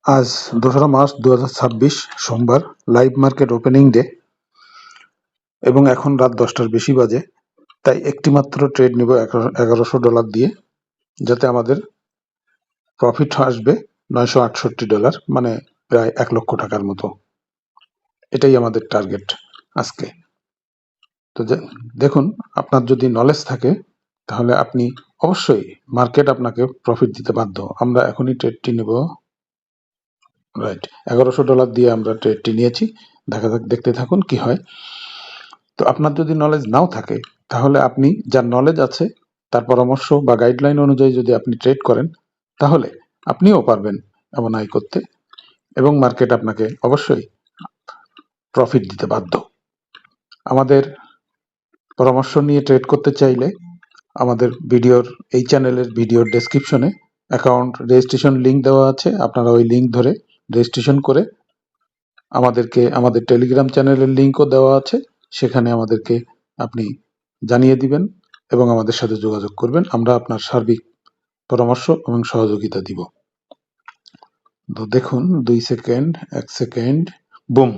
আজ 2রা মার্চ 2026 সোমবার, live market opening day এবং এখন রাত 10টার বেশি বাজে। তাই একটি মাত্র ট্রেড নিব $1100 দিয়ে, যাতে আমাদের প্রফিট আসবে $968, মানে প্রায় $1 লক্ষ টাকার মতো। এটাই আমাদের টার্গেট আজকে। তো দেখুন, আপনার যদি নলেজ থাকে তাহলে আপনি অবশ্যই, মার্কেট আপনাকে প্রফিট দিতে বাধ্য। আমরা এখনই ট্রেডটি নেব। রাইট, $1100 দিয়ে আমরা ট্রেডটি নিয়েছি। দেখতে থাকুন কি হয়। তো আপনার যদি নলেজ নাও থাকে তাহলে আপনি, যার নলেজ আছে তার পরামর্শ বা গাইডলাইন অনুযায়ী যদি আপনি ট্রেড করেন তাহলে আপনিও পারবেন এমন আয় করতে, এবং মার্কেট আপনাকে অবশ্যই প্রফিট দিতে বাধ্য। আমাদের পরামর্শ নিয়ে ট্রেড করতে চাইলে আমাদের এই চ্যানেলের ভিডিওর ডেসক্রিপশনে অ্যাকাউন্ট রেজিস্ট্রেশন লিঙ্ক দেওয়া আছে। আপনারা ওই লিঙ্ক ধরে রেজিস্ট্রেশন করে আমাদের টেলিগ্রাম চ্যানেলের লিঙ্কও দেওয়া আছে, সেখানে আমাদেরকে আপনি জানিয়ে দিবেন এবং আমাদের সাথে যোগাযোগ করবেন। আমরা আপনার সার্বিক পরামর্শ এবং সহযোগিতা দিব। তো দেখুন, 2 সেকেন্ড, 1 সেকেন্ড, বুম।